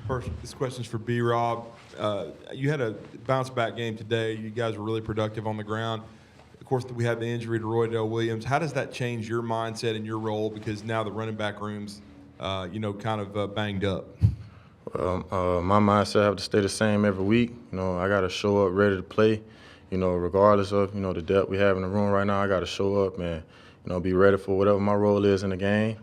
First, this question's for B-Rob. You had a bounce-back game today. You guys were really productive on the ground. Of course, we had the injury to Roydell Williams. How does that change your mindset and your role? Because now the running back room's, kind of banged up. My mindset have to stay the same every week. I got to show up ready to play. Regardless of the depth we have in the room right now, I got to show up and be ready for whatever my role is in the game.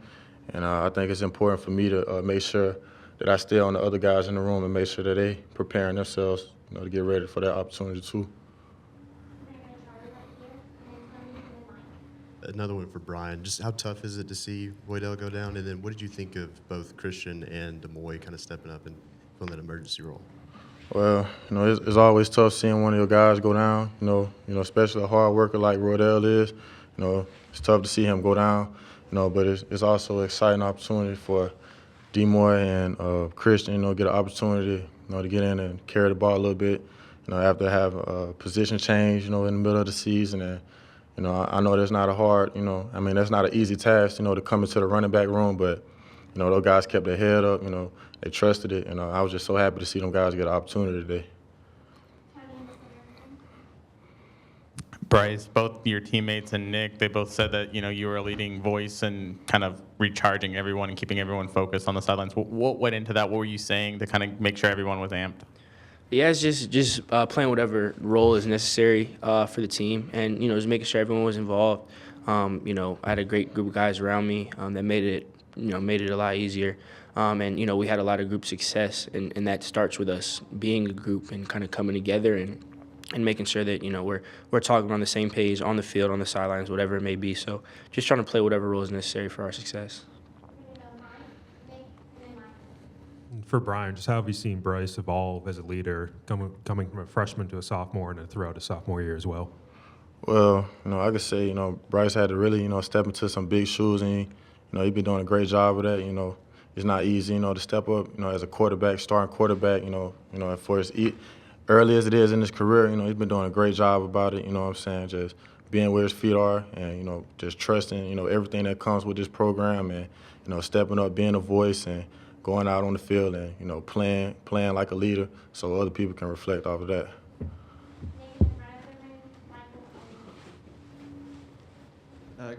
And I think it's important for me to make sure that I stay on the other guys in the room and make sure that they preparing themselves, to get ready for that opportunity too. Another one for Brian. Just how tough is it to see Roydell go down? And then what did you think of both Christian and Demoy kind of stepping up and filling that emergency role? Well, it's always tough seeing one of your guys go down, especially a hard worker like Roydell is. It's tough to see him go down, but it's also an exciting opportunity for Demoy and Christian, get an opportunity, to get in and carry the ball a little bit, after have a position change, in the middle of the season. And, I know that's not a hard, that's not an easy task, to come into the running back room, but, those guys kept their head up, they trusted it, and I was just so happy to see them guys get an opportunity today. Bryce, both your teammates and Nick, they both said that, you were a leading voice and kind of recharging everyone and keeping everyone focused on the sidelines. What went into that? What were you saying to kind of make sure everyone was amped? Yeah, it's just playing whatever role is necessary for the team, and just making sure everyone was involved. I had a great group of guys around me that made it a lot easier. And we had a lot of group success, and that starts with us being a group and kind of coming together and making sure that we're talking on the same page on the field, on the sidelines, whatever it may be. So just trying to play whatever role is necessary for our success. For Brian, just how have you seen Bryce evolve as a leader, coming from a freshman to a sophomore and then throughout his sophomore year as well? Well, I could say, Bryce had to really, step into some big shoes, and he's been doing a great job of that. It's not easy, to step up, as a quarterback, starting quarterback, for his early as it is in his career, he's been doing a great job about it, just being where his feet are and, just trusting, everything that comes with this program and, stepping up, being a voice and going out on the field and, playing like a leader so other people can reflect off of that.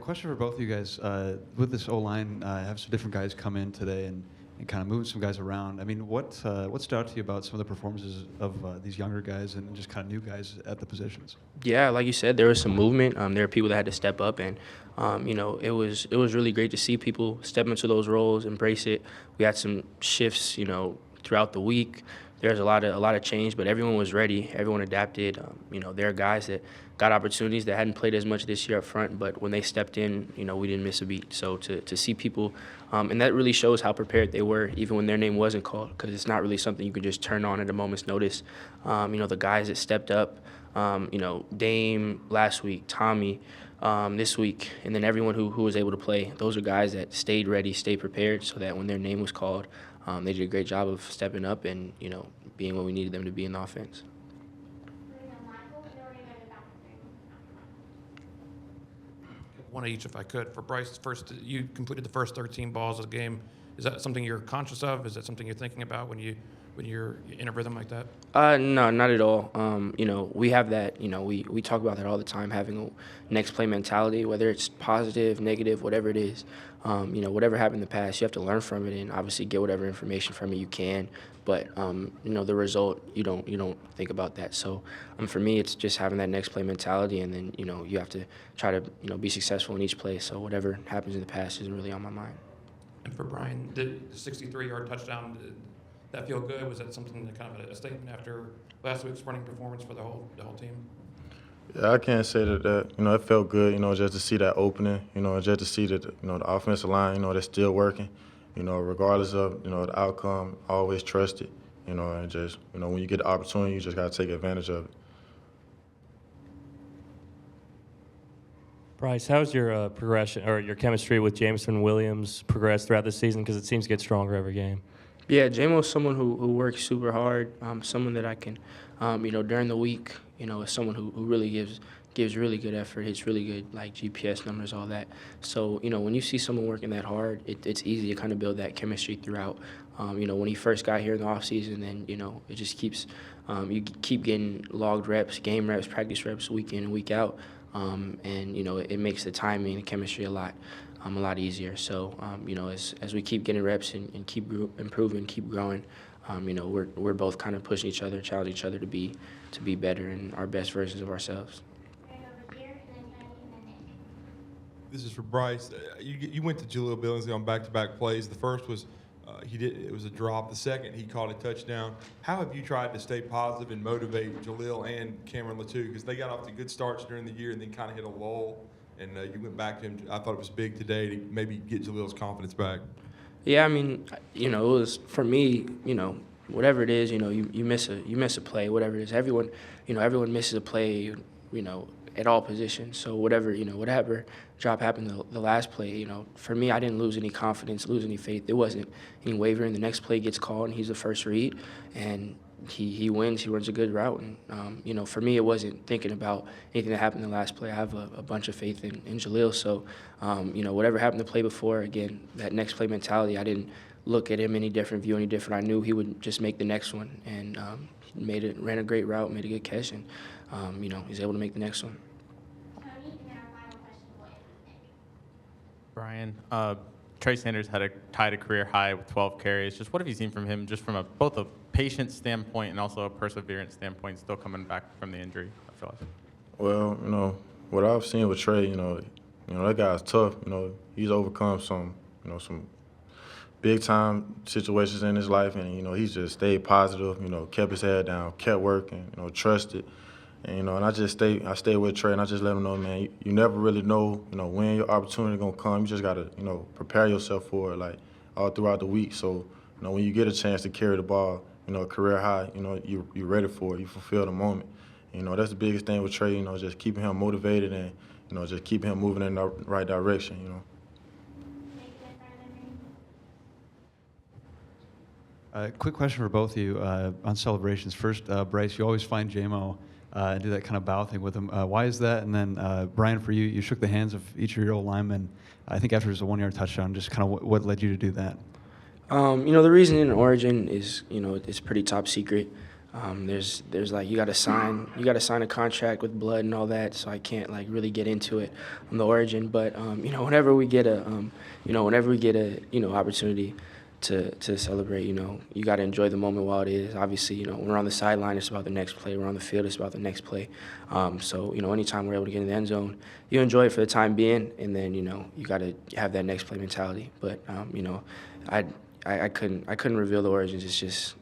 Question for both of you guys. With this O-line, have some different guys come in today and kind of moving some guys around. I mean, what stood out to you about some of the performances of these younger guys and just kind of new guys at the positions? Yeah, like you said, there was some movement. There were people that had to step up, and it was really great to see people step into those roles, embrace it. We had some shifts, throughout the week. There's a lot of change, but everyone was ready. Everyone adapted. There are guys that got opportunities that hadn't played as much this year up front, but when they stepped in, we didn't miss a beat. So to see people, and that really shows how prepared they were, even when their name wasn't called, because it's not really something you can just turn on at a moment's notice. The guys that stepped up, Dame last week, Tommy this week, and then everyone who was able to play, those are guys that stayed ready, stayed prepared, so that when their name was called, they did a great job of stepping up and, being what we needed them to be in the offense. One each, if I could. For Bryce, first, you completed the first 13 balls of the game. Is that something you're conscious of? Is that something you're thinking about when you're in a rhythm like that? No, not at all. We have that. We talk about that all the time, having a next play mentality, whether it's positive, negative, whatever it is. Whatever happened in the past, you have to learn from it and obviously get whatever information from it you can. But the result, you don't think about that. So for me, it's just having that next play mentality, and then you have to try to be successful in each play. So whatever happens in the past isn't really on my mind. And for Brian, did the 63-yard touchdown, did that feel good? Was that something that kind of a statement after last week's running performance for the whole team? Yeah, I can't say that it felt good, just to see that opening, just to see that, the offensive line, they're still working, regardless of, the outcome, always trust it, and just, when you get the opportunity, you just got to take advantage of it. Bryce, how's your progression or your chemistry with Jameson Williams progressed throughout the season? Because it seems to get stronger every game. Yeah, Jamo's someone who works super hard, someone that I can, during the week, is someone who really gives gives really good effort, hits really good like GPS numbers, all that. So when you see someone working that hard, it's easy to kind of build that chemistry throughout. When he first got here in the offseason, then it just keeps you keep getting logged reps, game reps, practice reps, week in and week out, and it makes the timing and chemistry a lot easier. So as we keep getting reps and keep improving, keep growing, we're both kind of pushing each other, challenging each other to be better and our best versions of ourselves. This is for Bryce. You went to Jaleel Billingsley on back-to-back plays. The first was it was a drop. The second, he caught a touchdown. How have you tried to stay positive and motivate Jaleel and Cameron Latu? Because they got off to good starts during the year and then kind of hit a lull. And you went back to him. I thought it was big today to maybe get Jaleel's confidence back. Yeah, I mean, it was for me, whatever it is, you miss a play, whatever it is. Everyone misses a play, at all positions. So whatever drop happened the last play, for me, I didn't lose any confidence, lose any faith. There wasn't any wavering. The next play gets called, and he's the first read, and he wins. He runs a good route, and for me, it wasn't thinking about anything that happened in the last play. I have a bunch of faith in Jaleel. So, whatever happened the play before, again, that next play mentality, I didn't look at him any different, view any different. I knew he would just make the next one, and he ran a great route, made a good catch, and he's able to make the next one. Brian, Trey Sanders tied a career high with 12 carries. Just what have you seen from him, just from both a patience standpoint and also a perseverance standpoint, still coming back from the injury? I feel like. Well, what I've seen with Trey, that guy's tough. He's overcome some big time situations in his life, and he's just stayed positive. Kept his head down, kept working. Trusted. And and I stay with Trey, and I just let him know, man, you never really know, when your opportunity gonna come. You just gotta, prepare yourself for it, like all throughout the week. So, when you get a chance to carry the ball, career high, you're ready for it. You fulfill the moment. That's the biggest thing with Trey. Just keeping him motivated and just keeping him moving in the right direction. Quick question for both of you on celebrations. First, Bryce, you always find JMO and do that kind of bow thing with him. Why is that? And then, Brian, for you, you shook the hands of each of your old linemen, I think after it was a 1-yard touchdown. Just kind of what led you to do that? The reason in Origin is, it's pretty top secret. There's like you got to sign a contract with blood and all that, so I can't like really get into it on the Origin. But whenever we get a opportunity to celebrate, you got to enjoy the moment while it is. Obviously, when we're on the sideline, it's about the next play. We're on the field, it's about the next play. So anytime we're able to get in the end zone, you enjoy it for the time being, and then you got to have that next play mentality. But I couldn't reveal the origins. It's just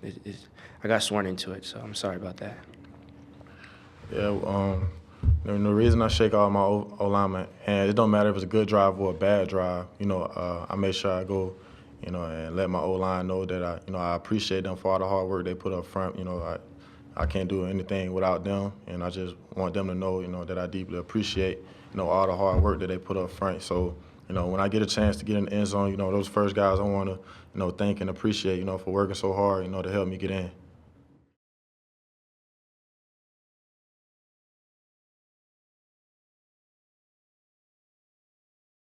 I got sworn into it, so I'm sorry about that. Yeah, the reason I shake all my O-linemen, and it don't matter if it's a good drive or a bad drive, I make sure I go, and let my O-line know that I appreciate them for all the hard work they put up front. I can't do anything without them, and I just want them to know, that I deeply appreciate, all the hard work that they put up front. So, when I get a chance to get in the end zone, those first guys I want to, thank and appreciate, for working so hard, to help me get in.